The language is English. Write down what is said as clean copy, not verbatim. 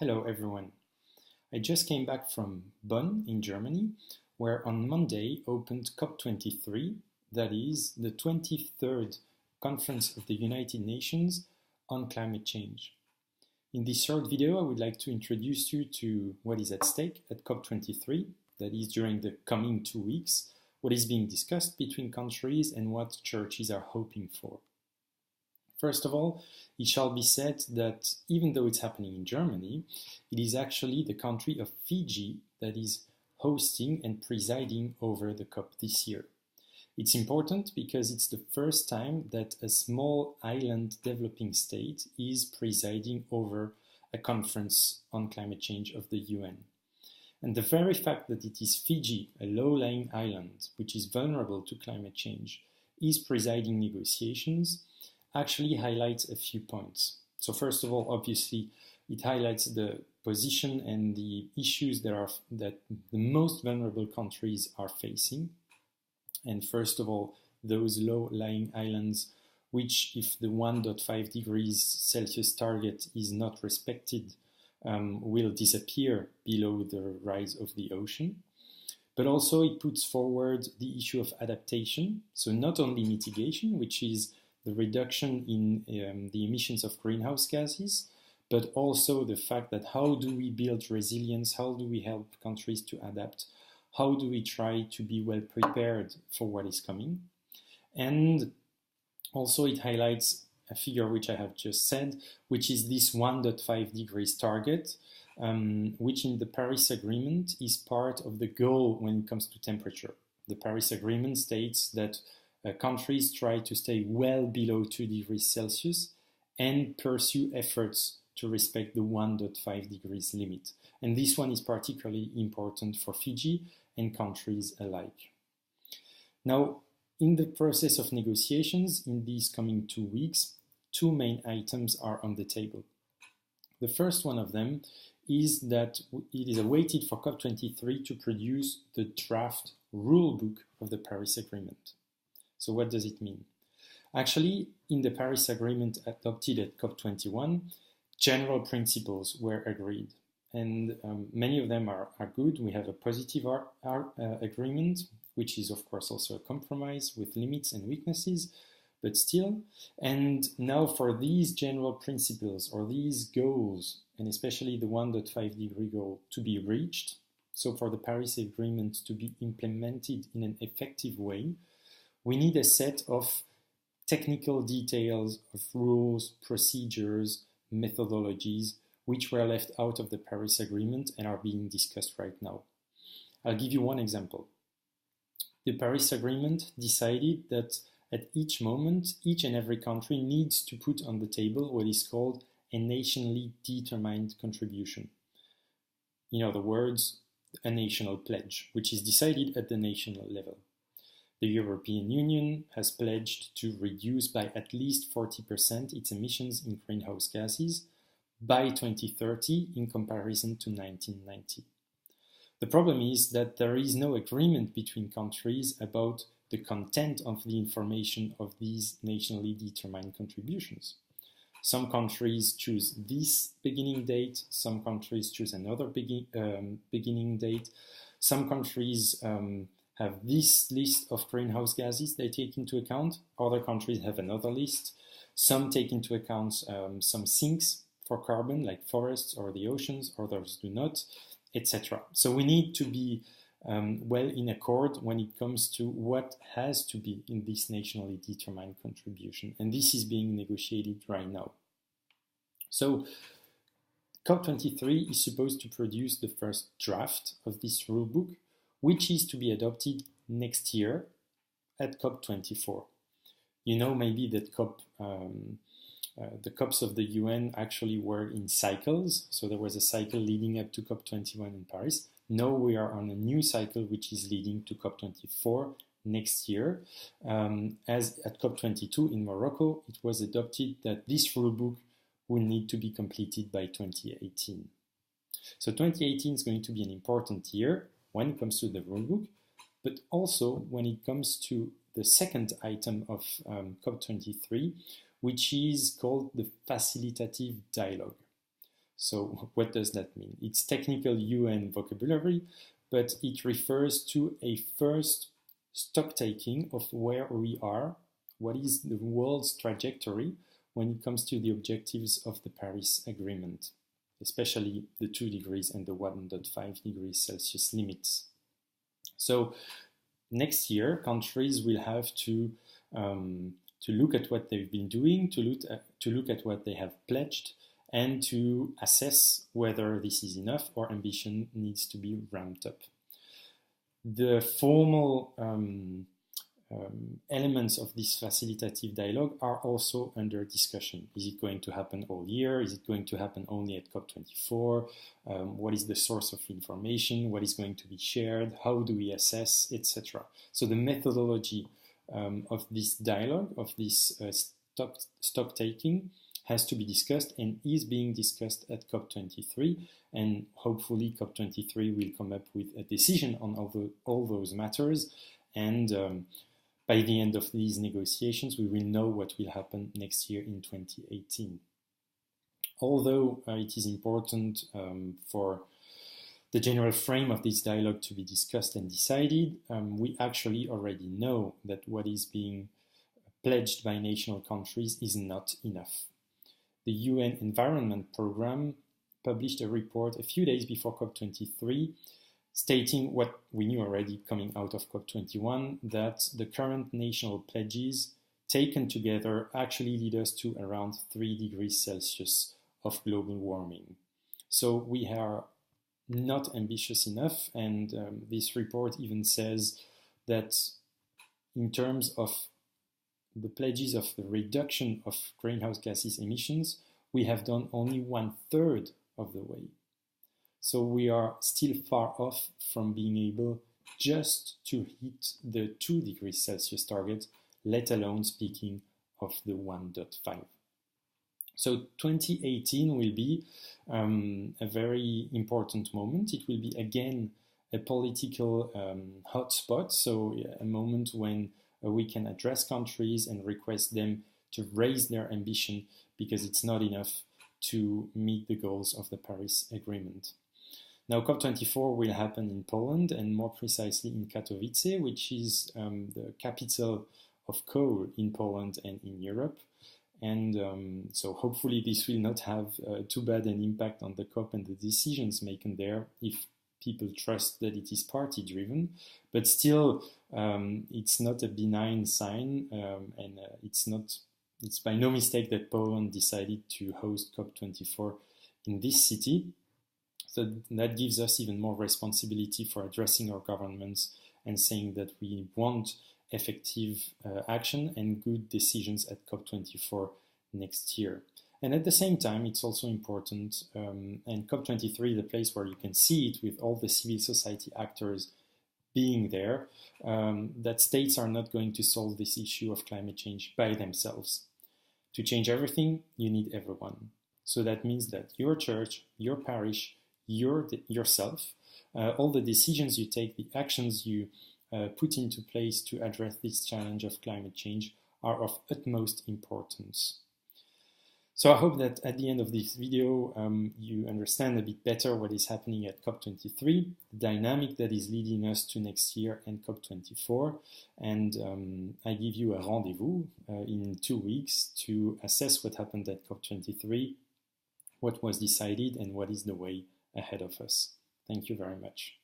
Hello everyone. I just came back from Bonn in Germany, where on Monday opened COP23, that is the 23rd Conference of the United Nations on Climate Change. In this short video, I would like to introduce you to what is at stake at COP23, that is during the coming 2 weeks, what is being discussed between countries and what churches are hoping for. First of all, it shall be said that even though it's happening in Germany, it is actually the country of Fiji that is hosting and presiding over the COP this year. It's important because it's the first time that a small island developing state is presiding over a conference on climate change of the UN. And the very fact that it is Fiji, a low-lying island, which is vulnerable to climate change, is presiding negotiations, actually highlights a few points. So first of all, obviously, it highlights the position and the issues that the most vulnerable countries are facing. And first of all, those low-lying islands, which if the 1.5 degrees Celsius target is not respected, will disappear below the rise of the ocean. But also it puts forward the issue of adaptation. So not only mitigation, which is the reduction in the emissions of greenhouse gases, but also the fact that how do we build resilience, how do we help countries to adapt, how do we try to be well prepared for what is coming. And also it highlights a figure which I have just said, which is this 1.5 degrees target, which in the Paris Agreement is part of the goal when it comes to temperature. The Paris Agreement states that countries try to stay well below 2 degrees Celsius and pursue efforts to respect the 1.5 degrees limit. And this one is particularly important for Fiji and countries alike. Now, in the process of negotiations in these coming 2 weeks, two main items are on the table. The first one of them is that it is awaited for COP23 to produce the draft rule book of the Paris Agreement. So what does it mean? Actually, in the Paris Agreement adopted at COP21, general principles were agreed. And many of them are good. We have a positive agreement, which is of course also a compromise with limits and weaknesses, but still. And now for these general principles or these goals, and especially the 1.5 degree goal to be reached, so for the Paris Agreement to be implemented in an effective way, we need a set of technical details of rules, procedures, methodologies, which were left out of the Paris Agreement and are being discussed right now. I'll give you one example. The Paris Agreement decided that at each moment, each and every country needs to put on the table what is called a nationally determined contribution. In other words, a national pledge, which is decided at the national level. The European Union has pledged to reduce by at least 40% its emissions in greenhouse gases by 2030 in comparison to 1990. The problem is that there is no agreement between countries about the content of the information of these nationally determined contributions. Some countries choose this beginning date, some countries choose another beginning date, some countries have this list of greenhouse gases they take into account. Other countries have another list. Some take into account some sinks for carbon, like forests or the oceans, others do not, etc. So we need to be well in accord when it comes to what has to be in this nationally determined contribution. And this is being negotiated right now. So COP23 is supposed to produce the first draft of this rulebook, which is to be adopted next year at COP24. You know maybe that the COPs of the UN actually were in cycles. So there was a cycle leading up to COP21 in Paris. Now we are on a new cycle which is leading to COP24 next year. As at COP22 in Morocco, it was adopted that this rulebook will need to be completed by 2018. So 2018 is going to be an important year when it comes to the rulebook, but also when it comes to the second item of COP23, which is called the facilitative dialogue. So what does that mean? It's technical UN vocabulary, but it refers to a first stock-taking of where we are, what is the world's trajectory when it comes to the objectives of the Paris Agreement, especially the 2 degrees and the 1.5 degrees Celsius limits. So next year, countries will have to look at what they've been doing, to look at what they have pledged, and to assess whether this is enough or ambition needs to be ramped up. The formal elements of this facilitative dialogue are also under discussion. Is it going to happen all year? Is it going to happen only at COP24? What is the source of information? What is going to be shared? How do we assess, etc.? So the methodology of this dialogue, of this stock taking, has to be discussed and is being discussed at COP23, and hopefully COP23 will come up with a decision on all those matters, and by the end of these negotiations we will know what will happen next year in 2018. Although it is important for the general frame of this dialogue to be discussed and decided, we actually already know that what is being pledged by national countries is not enough. The UN Environment Programme published a report a few days before COP23 stating what we knew already coming out of COP21, that the current national pledges taken together actually lead us to around 3 degrees Celsius of global warming. So we are not ambitious enough, and this report even says that in terms of the pledges of the reduction of greenhouse gases emissions, we have done only 1/3 of the way. So we are still far off from being able just to hit the 2 degrees Celsius target, let alone speaking of the 1.5. So 2018 will be a very important moment. It will be again a political hotspot, so a moment when we can address countries and request them to raise their ambition, because it's not enough to meet the goals of the Paris Agreement. Now, COP24 will happen in Poland, and more precisely in Katowice, which is the capital of coal in Poland and in Europe. And so hopefully this will not have too bad an impact on the COP and the decisions made there, if people trust that it is party-driven. But still, it's not a benign sign, and it's by no mistake that Poland decided to host COP24 in this city. So that gives us even more responsibility for addressing our governments and saying that we want effective action and good decisions at COP24 next year. And at the same time, it's also important, and COP23, the place where you can see it with all the civil society actors being there, that states are not going to solve this issue of climate change by themselves. To change everything, you need everyone. So that means that your church, your parish, yourself, all the decisions you take, the actions you put into place to address this challenge of climate change are of utmost importance. So I hope that at the end of this video you understand a bit better what is happening at COP23, the dynamic that is leading us to next year and COP24, and I give you a rendezvous in 2 weeks to assess what happened at COP23, what was decided, and what is the way ahead of us. Thank you very much.